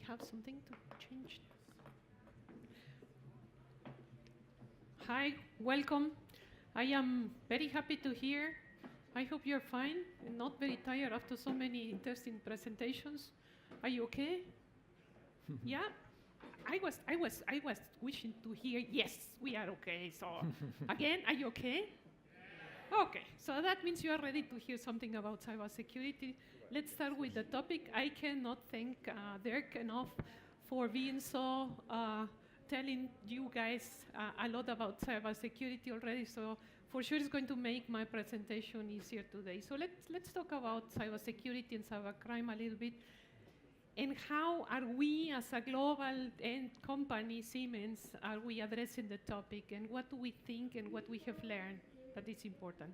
have something to change? Hi, welcome. I am very happy to hear. I hope you're fine and not very tired after so many interesting presentations. Are you okay? Yeah? I was wishing to hear, yes, we are okay. So again, are you okay? Okay, so that means you are ready to hear something about cybersecurity. Let's start with the topic. I cannot thank Dirk enough for being so telling you guys a lot about cybersecurity already. So for sure, it's going to make my presentation easier today. So let's talk about cybersecurity and cybercrime a little bit, and how are we, as a global end company, Siemens, are we addressing the topic, and what do we think and what we have learned that is important.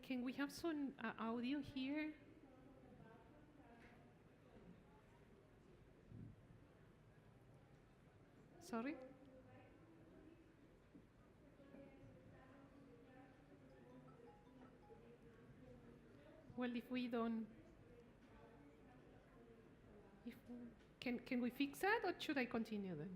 Can we have some audio here? Sorry? Well, if we don't, can we fix that, or should I continue then?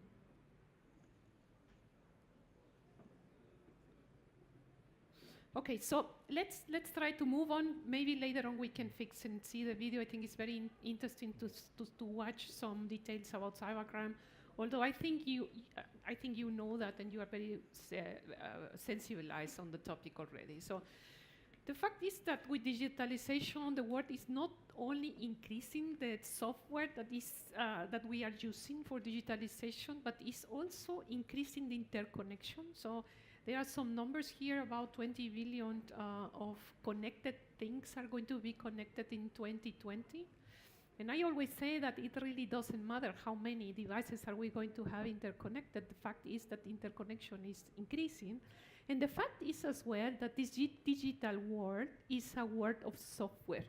Okay, so let's try to move on. Maybe later on we can fix and see the video. I think it's very interesting to watch some details about cybercrime. Although I think you know that, and you are very sensibilized on the topic already. So the fact is that with digitalization, the world is not only increasing the software that we are using for digitalization, but is also increasing the interconnection. So there are some numbers here. About 20 billion of connected things are going to be connected in 2020. And I always say that it really doesn't matter how many devices are we going to have interconnected. The fact is that interconnection is increasing. And the fact is as well that this digital world is a world of software.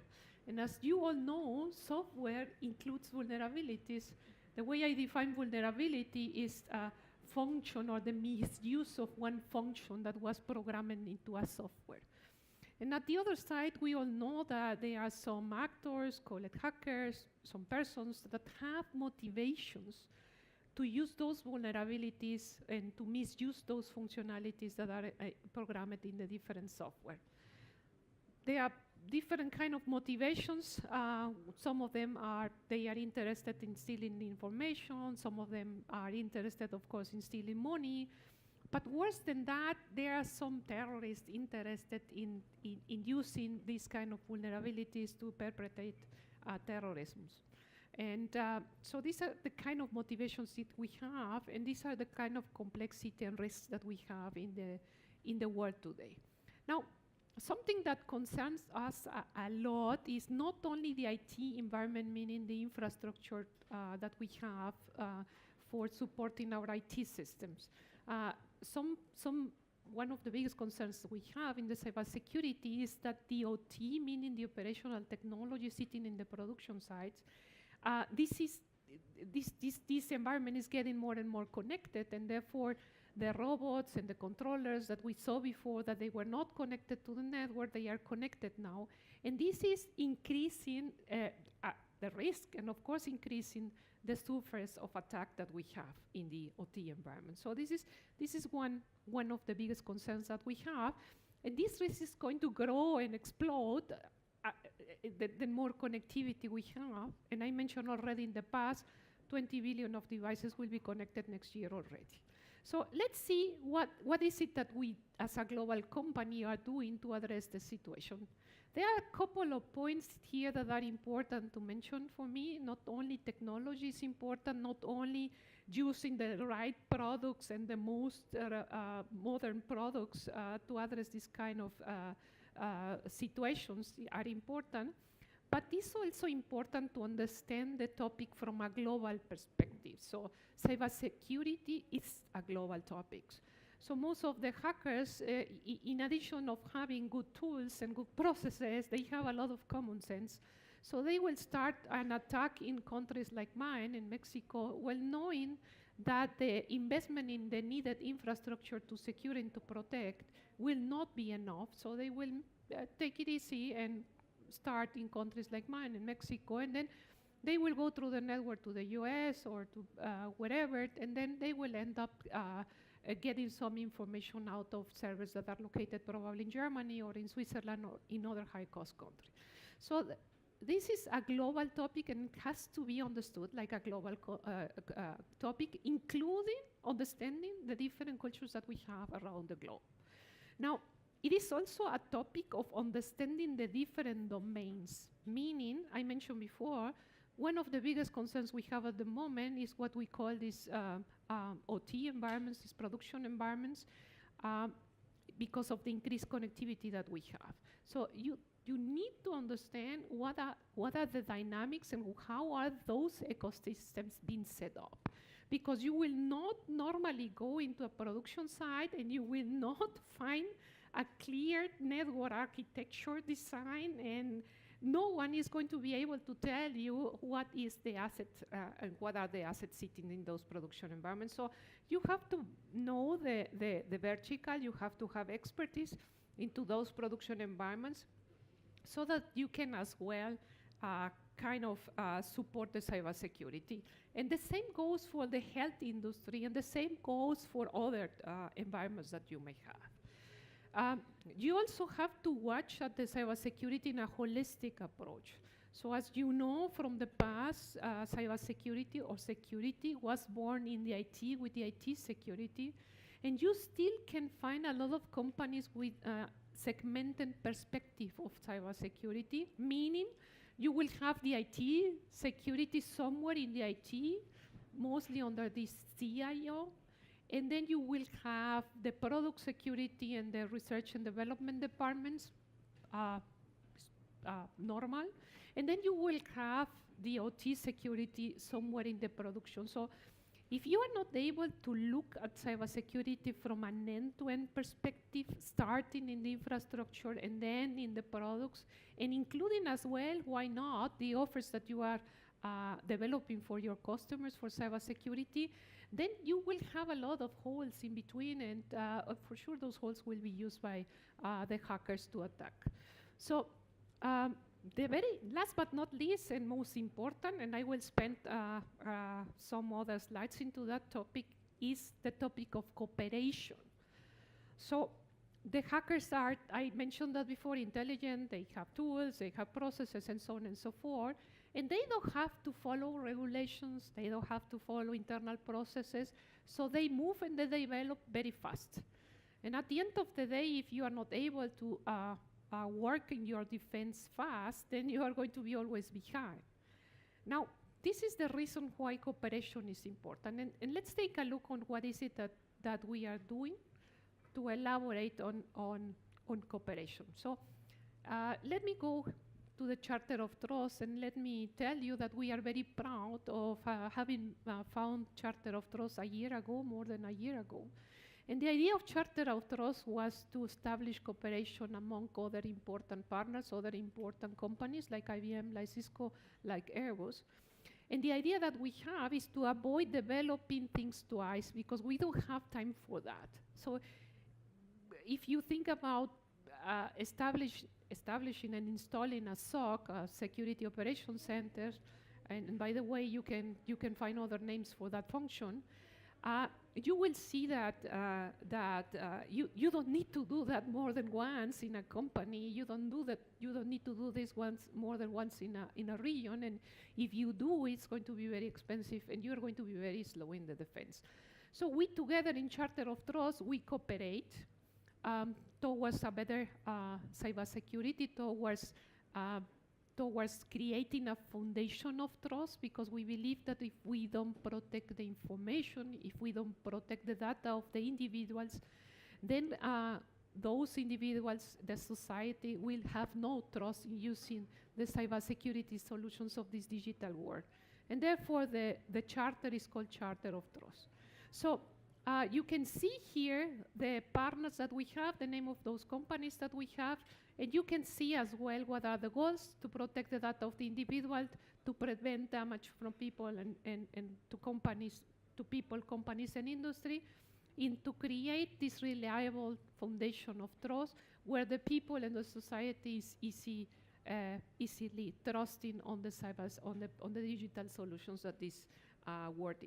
And as you all know, software includes vulnerabilities. The way I define vulnerability is a function or the misuse of one function that was programmed into a software. And at the other side, we all know that there are some actors, called hackers, some persons that have motivations to use those vulnerabilities and to misuse those functionalities that are programmed in the different software. There are different kind of motivations. Some of them they are interested in stealing information. Some of them are interested, of course, in stealing money. But worse than that, there are some terrorists interested in using these kind of vulnerabilities to perpetrate terrorism. And so these are the kind of motivations that we have, and these are the kind of complexity and risks that we have in the world today. Now, something that concerns us a lot is not only the IT environment, meaning the infrastructure that we have for supporting our IT systems. One of the biggest concerns we have in the cybersecurity is that the OT, meaning the operational technology sitting in the production sites, this environment is getting more and more connected, and therefore the robots and the controllers that we saw before, that they were not connected to the network, they are connected now. And this is increasing the risk, and of course increasing the surface of attack that we have in the OT environment. So this is one of the biggest concerns that we have, and this risk is going to grow and explode the more connectivity we have. And I mentioned already in the past, 20 billion of devices will be connected next year already. So let's see what is it that we, as a global company, are doing to address the situation. There are a couple of points here that are important to mention for me. Not only technology is important, not only using the right products and the most modern products to address this kind of situations are important, but it's also important to understand the topic from a global perspective. So cybersecurity is a global topic. So most of the hackers, in addition of having good tools and good processes, they have a lot of common sense. So they will start an attack in countries like mine, in Mexico, well knowing that the investment in the needed infrastructure to secure and to protect will not be enough. So they will take it easy and start in countries like mine, in Mexico, and then they will go through the network to the US or to wherever, and then they will end up getting some information out of servers that are located probably in Germany or in Switzerland or in other high-cost countries. So this is a global topic and it has to be understood like a global topic, including understanding the different cultures that we have around the globe. Now, it is also a topic of understanding the different domains, meaning, I mentioned before, one of the biggest concerns we have at the moment is what we call these OT environments, these production environments, because of the increased connectivity that we have. So you need to understand what are the dynamics and how are those ecosystems being set up. Because you will not normally go into a production site and you will not find a clear network architecture design, and no one is going to be able to tell you what is the asset and what are the assets sitting in those production environments. So you have to know the vertical, you have to have expertise into those production environments so that you can as well support the cybersecurity. And the same goes for the health industry, and the same goes for other environments that you may have. You also have to watch at the cybersecurity in a holistic approach. So as you know from the past, cybersecurity or security was born in the IT with the IT security, and you still can find a lot of companies with segmented perspective of cybersecurity, meaning you will have the IT security somewhere in the IT, mostly under this CIO, and then you will have the product security and the research and development departments, normal. And then you will have the OT security somewhere in the production. So if you are not able to look at cybersecurity from an end-to-end perspective, starting in the infrastructure and then in the products, and including as well, why not, the offers that you are developing for your customers for cybersecurity, then you will have a lot of holes in between, and for sure those holes will be used by the hackers to attack. So the very last but not least and most important, and I will spend some other slides into that topic, is the topic of cooperation. So the hackers are, I mentioned that before, intelligent, they have tools, they have processes, and so on and so forth. And they don't have to follow regulations, they don't have to follow internal processes, so they move and they develop very fast. And at the end of the day, if you are not able to work in your defense fast, then you are going to be always behind. Now, this is the reason why cooperation is important. And let's take a look on what is it that we are doing to elaborate on cooperation. So let me go to the Charter of Trust, and let me tell you that we are very proud of having found Charter of Trust a year ago, more than a year ago. And the idea of Charter of Trust was to establish cooperation among other important partners, other important companies like IBM, like Cisco, like Airbus. And the idea that we have is to avoid developing things twice, because we don't have time for that. So if you think about establishing and installing a SOC, a Security Operations Center, and by the way, you can find other names for that function, you will see that you don't need to do that more than once in a company. You don't need to do this more than once in a region, and if you do, it's going to be very expensive, and you're going to be very slow in the defense. So we together in Charter of Trust, we cooperate towards a better cybersecurity, towards creating a foundation of trust, because we believe that if we don't protect the information, if we don't protect the data of the individuals, then those individuals, the society, will have no trust in using the cybersecurity solutions of this digital world. And therefore, the charter is called Charter of Trust. So you can see here the partners that we have, the name of those companies that we have, and you can see as well what are the goals: to protect the data of the individual, to prevent damage from people and to companies, to people, companies, and industry, and to create this reliable foundation of trust where the people and the society is easy easily trusting on the on the digital solutions that this world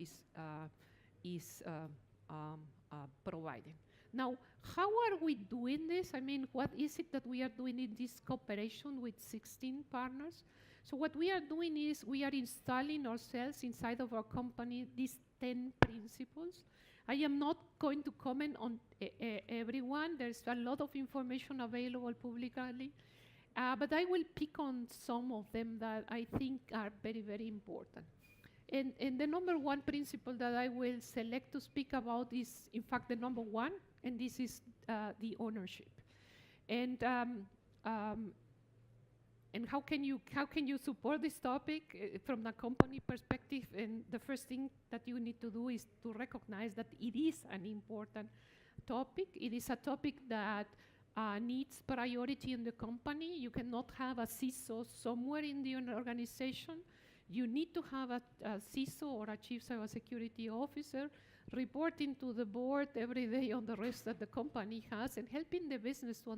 is providing. Now, how are we doing this? I mean, what is it that we are doing in this cooperation with 16 partners? So what we are doing is we are installing ourselves inside of our company these 10 principles. I am not going to comment on everyone. There's a lot of information available publicly, but I will pick on some of them that I think are very, very important. And the number one principle that I will select to speak about is, in fact, the number one, and this is the ownership. And how can you support this topic from the company perspective? And the first thing that you need to do is to recognize that it is an important topic. It is a topic that needs priority in the company. You cannot have a CISO somewhere in the organization. You need to have a CISO or a Chief CyberSecurity Officer reporting to the board every day on the risk that the company has and helping the business to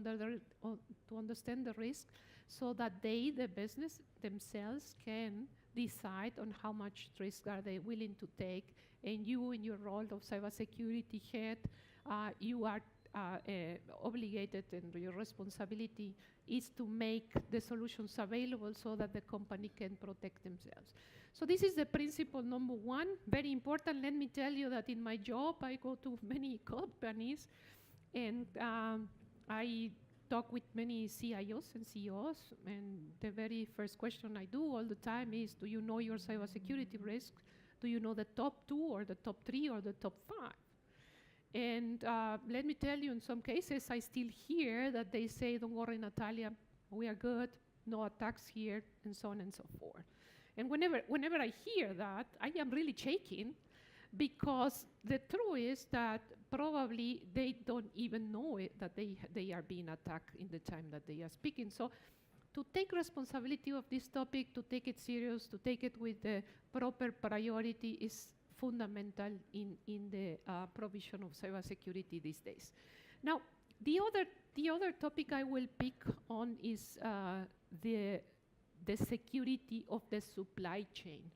understand the risk so that they, the business themselves, can decide on how much risk are they willing to take. And you, in your role of cybersecurity head, you are obligated, and your responsibility is to make the solutions available so that the company can protect themselves. So this is the principle number one, very important. Let me tell you that in my job, I go to many companies, and I talk with many CIOs and CEOs, and the very first question I do all the time is, do you know your cybersecurity risks? Do you know the top 2 or the top 3 or the top 5? And let me tell you, in some cases, I still hear that they say, don't worry, Natalia, we are good, no attacks here, and so on and so forth. And whenever I hear that, I am really shaking, because the truth is that probably they don't even know it, that they are being attacked in the time that they are speaking. So to take responsibility of this topic, to take it serious, to take it with the proper priority is fundamental in the provision of cybersecurity these days. Now, the other topic I will pick on is the security of the supply chain.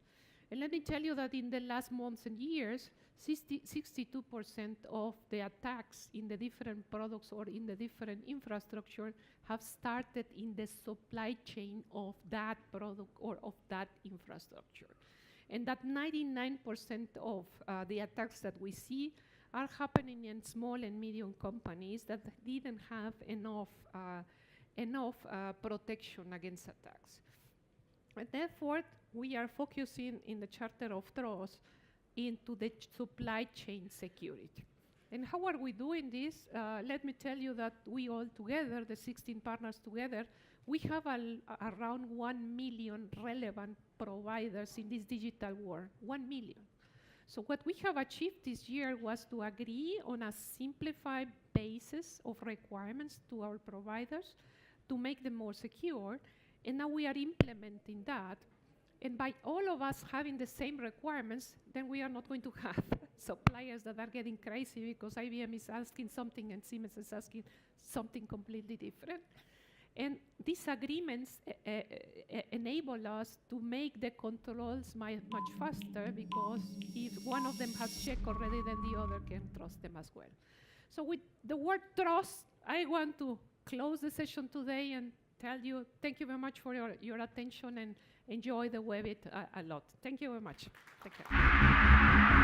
And let me tell you that in the last months and years, 62% of the attacks in the different products or in the different infrastructure have started in the supply chain of that product or of that infrastructure. And that 99% of the attacks that we see are happening in small and medium companies that didn't have enough protection against attacks. And therefore, we are focusing in the Charter of Trust into the supply chain security. And how are we doing this? Let me tell you that we all together, the 16 partners together, we have around 1 million relevant providers in this digital world, 1 million. So what we have achieved this year was to agree on a simplified basis of requirements to our providers to make them more secure. And now we are implementing that. And by all of us having the same requirements, then we are not going to have suppliers that are getting crazy because IBM is asking something and Siemens is asking something completely different. And these agreements enable us to make the controls much faster, because if one of them has checked already, then the other can trust them as well. So with the word trust, I want to close the session today and tell you thank you very much for your attention, and enjoy the Webit a lot. Thank you very much. Take care.